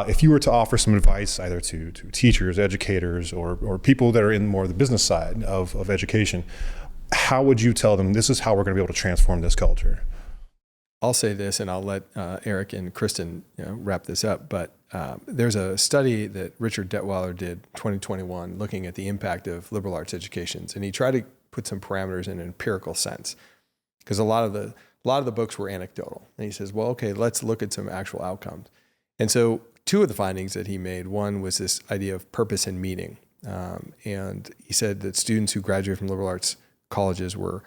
If you were to offer some advice either to teachers, educators, or people that are in more of the business side of education, how would you tell them this is how we're going to be able to transform this culture? I'll say this, and I'll let Erik and Krystyn wrap this up, but there's a study that Richard Detweiler did 2021 looking at the impact of liberal arts educations, and he tried to put some parameters in an empirical sense, because a lot of the books were anecdotal. And he says, well, okay, let's look at some actual outcomes. And so two of the findings that he made, one was this idea of purpose and meaning. And he said that students who graduate from liberal arts colleges were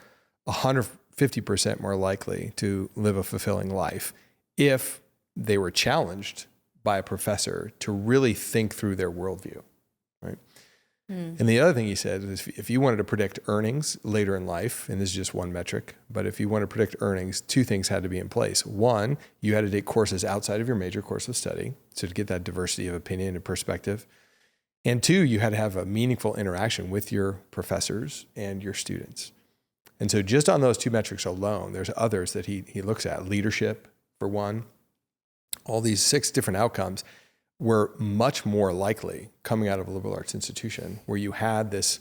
150% more likely to live a fulfilling life if they were challenged by a professor to really think through their worldview, right? And the other thing he said is if you wanted to predict earnings later in life, and this is just one metric, but if you want to predict earnings, two things had to be in place. One, you had to take courses outside of your major course of study, so to get that diversity of opinion and perspective. And two, you had to have a meaningful interaction with your professors and your students. And so just on those two metrics alone, there's others that he looks at. Leadership, for one. All these 6 different outcomes were much more likely coming out of a liberal arts institution where you had this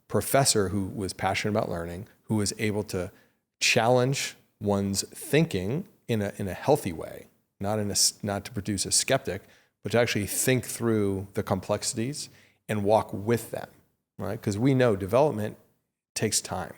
professor who was passionate about learning, who was able to challenge one's thinking in a healthy way, not to produce a skeptic, but to actually think through the complexities and walk with them, right? Because we know development takes time,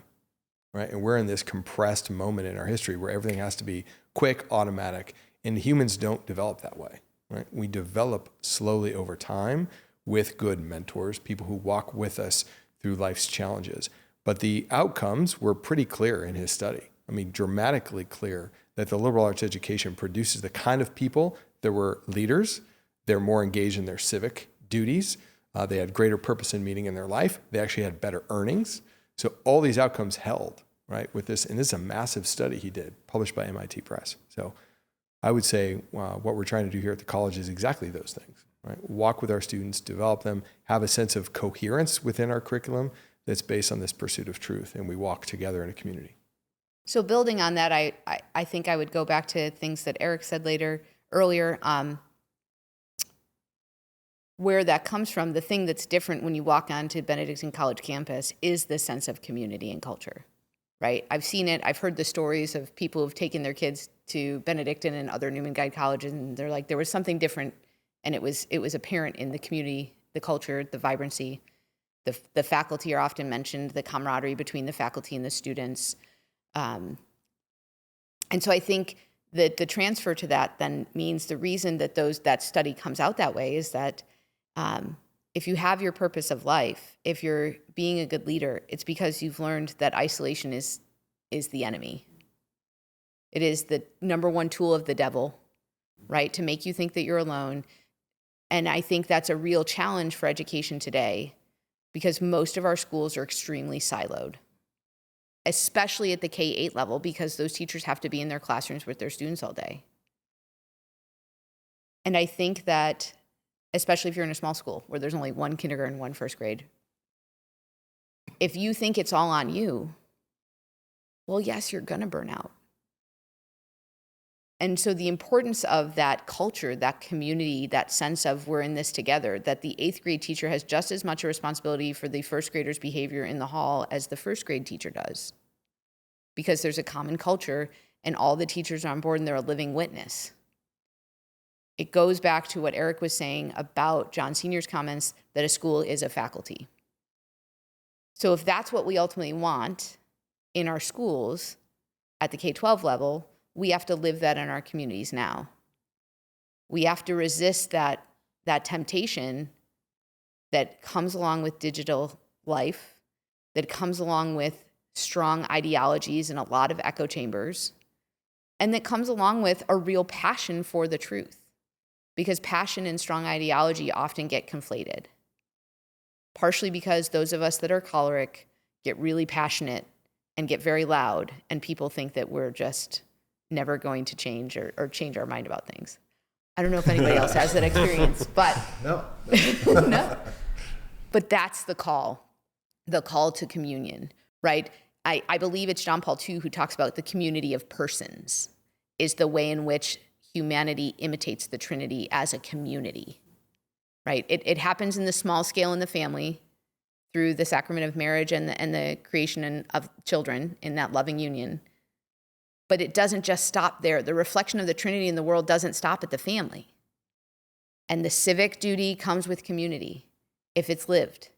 right? And we're in this compressed moment in our history where everything has to be quick, automatic, and humans don't develop that way. Right? We develop slowly over time with good mentors, people who walk with us through life's challenges. But the outcomes were pretty clear in his study. I mean, dramatically clear that the liberal arts education produces the kind of people that were leaders. They're more engaged in their civic duties. They had greater purpose and meaning in their life. They actually had better earnings. So all these outcomes held, right, with this. And this is a massive study he did, published by MIT Press. So I would say what we're trying to do here at the college is exactly those things, right? Walk with our students, develop them, have a sense of coherence within our curriculum that's based on this pursuit of truth, and we walk together in a community. So building on that, I think I would go back to things that Erik said earlier, where that comes from. The thing that's different when you walk onto Benedictine College campus is the sense of community and culture, right? I've seen it. I've heard the stories of people who've taken their kids to Benedictine and other Newman Guide colleges, and they're like, there was something different, and it was apparent in the community, the culture, the vibrancy. The faculty are often mentioned, the camaraderie between the faculty and the students. And so I think that the transfer to that then means the reason that that study comes out that way is that if you have your purpose of life, if you're being a good leader, it's because you've learned that isolation is the enemy. It is the number one tool of the devil, right? To make you think that you're alone. And I think that's a real challenge for education today because most of our schools are extremely siloed, especially at the K-8 level, because those teachers have to be in their classrooms with their students all day. And I think that, especially if you're in a small school where there's only one kindergarten, one first grade, if you think it's all on you, well, yes, you're gonna burn out. And so the importance of that culture, that community, that sense of we're in this together, that the 8th grade teacher has just as much a responsibility for the first grader's behavior in the hall as the first grade teacher does. Because there's a common culture and all the teachers are on board and they're a living witness. It goes back to what Erik was saying about John Sr.'s comments that a school is a faculty. So if that's what we ultimately want in our schools at the K-12 level, we have to live that in our communities now. We have to resist that temptation that comes along with digital life, that comes along with strong ideologies and a lot of echo chambers, and that comes along with a real passion for the truth. Because passion and strong ideology often get conflated. Partially because those of us that are choleric get really passionate and get very loud, and people think that we're just never going to change or change our mind about things. I don't know if anybody else has that experience, but No. no. But that's the call to communion, right? I believe it's John Paul II who talks about the community of persons is the way in which humanity imitates the Trinity as a community, right? It happens in the small scale in the family through the sacrament of marriage and the creation of children in that loving union. But it doesn't just stop there. The reflection of the Trinity in the world doesn't stop at the family. And the civic duty comes with community if it's lived,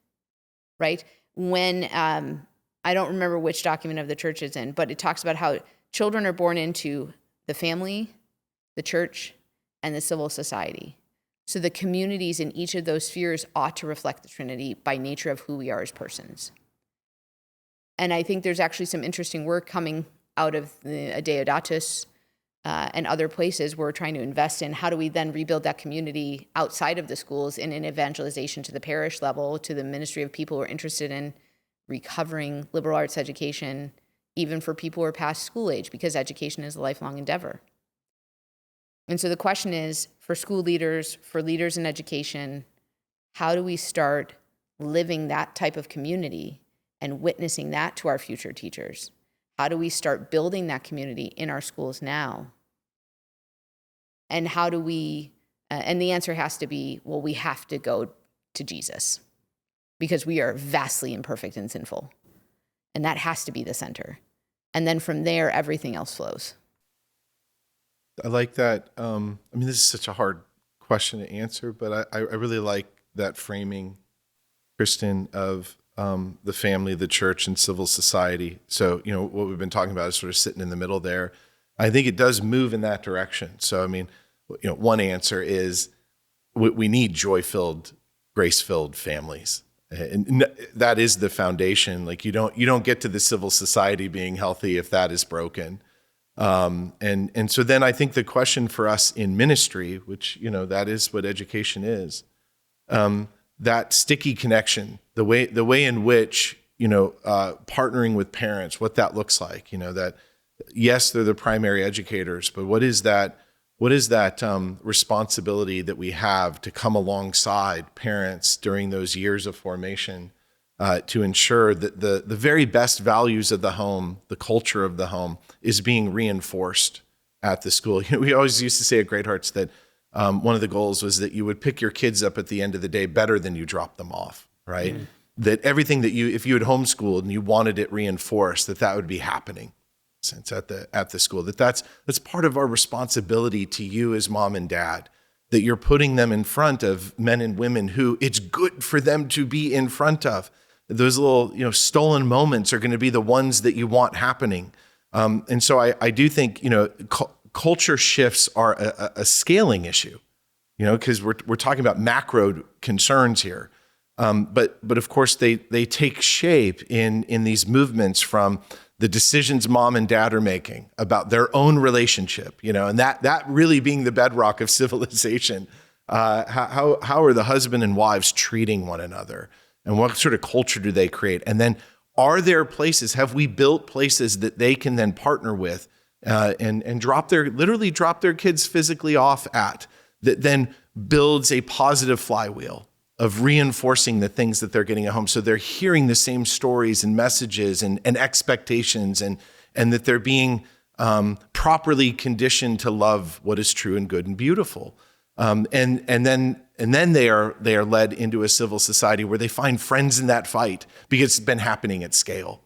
right? When, I don't remember which document of the church it's in, but it talks about how children are born into the family, the church, and the civil society. So the communities in each of those spheres ought to reflect the Trinity by nature of who we are as persons. And I think there's actually some interesting work coming out of the Deodatus and other places we're trying to invest in. How do we then rebuild that community outside of the schools in an evangelization to the parish level, to the ministry of people who are interested in recovering liberal arts education, even for people who are past school age, because education is a lifelong endeavor. And so the question is, for school leaders, for leaders in education, how do we start living that type of community and witnessing that to our future teachers? How do we start building that community in our schools now? And how do we, and the answer has to be, well, we have to go to Jesus because we are vastly imperfect and sinful. And that has to be the center. And then from there, everything else flows. I like that. I mean, this is such a hard question to answer, but I really like that framing, Krystyn, of the family, the church, and civil society. So, what we've been talking about is sort of sitting in the middle there. I think it does move in that direction. So, I mean, one answer is we need joy-filled, grace-filled families. And that is the foundation. Like you don't get to the civil society being healthy if that is broken. And so then I think the question for us in ministry, which, that is what education is, that sticky connection, the way in which, partnering with parents, what that looks like, that yes, they're the primary educators, but what is that responsibility that we have to come alongside parents during those years of formation, to ensure that the very best values of the home, the culture of the home, is being reinforced at the school. We always used to say at Great Hearts that one of the goals was that you would pick your kids up at the end of the day better than you dropped them off, right? Mm-hmm. That everything that if you had homeschooled and you wanted it reinforced, that would be happening since at the school. That's part of our responsibility to you as mom and dad, that you're putting them in front of men and women who it's good for them to be in front of. Those little, stolen moments are going to be the ones that you want happening. And so I do think, culture shifts are a scaling issue, because we're talking about macro concerns here. But of course they take shape in these movements from the decisions mom and dad are making about their own relationship, and that really being the bedrock of civilization. How are the husband and wives treating one another? And what sort of culture do they create? And then have we built places that they can then partner with and drop their kids physically off at, that then builds a positive flywheel of reinforcing the things that they're getting at home. So they're hearing the same stories and messages and expectations and that they're being properly conditioned to love what is true and good and beautiful. And then they are led into a civil society where they find friends in that fight because it's been happening at scale.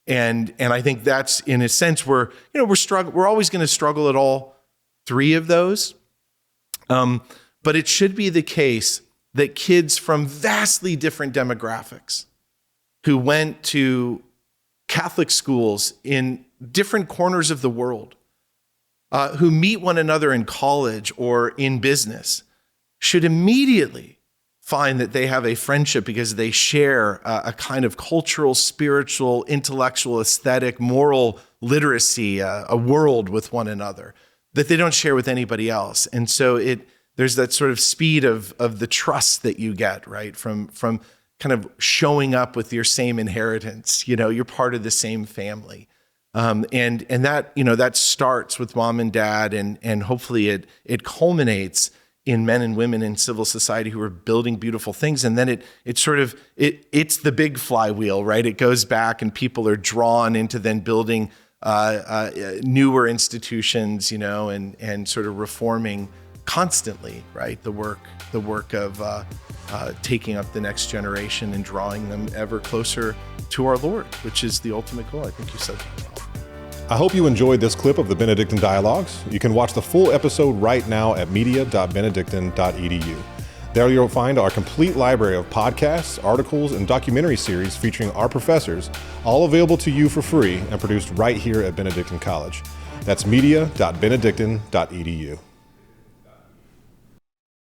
And I think that's, in a sense, we're always going to struggle at all three of those. But it should be the case that kids from vastly different demographics who went to Catholic schools in different corners of the world, who meet one another in college or in business, should immediately find that they have a friendship because they share a kind of cultural, spiritual, intellectual, aesthetic, moral literacy, a world with one another that they don't share with anybody else. And so there's that sort of speed of the trust that you get, right, from kind of showing up with your same inheritance. You're part of the same family. And that, that starts with mom and dad, and hopefully it culminates in men and women in civil society who are building beautiful things. And then it's the big flywheel, right? It goes back and people are drawn into then building newer institutions, and sort of reforming constantly, right? The work of taking up the next generation and drawing them ever closer to our Lord, which is the ultimate goal. I think you said that well. I hope you enjoyed this clip of the Benedictine Dialogues. You can watch the full episode right now at media.benedictine.edu. There you'll find our complete library of podcasts, articles, and documentary series featuring our professors, all available to you for free and produced right here at Benedictine College. That's media.benedictine.edu.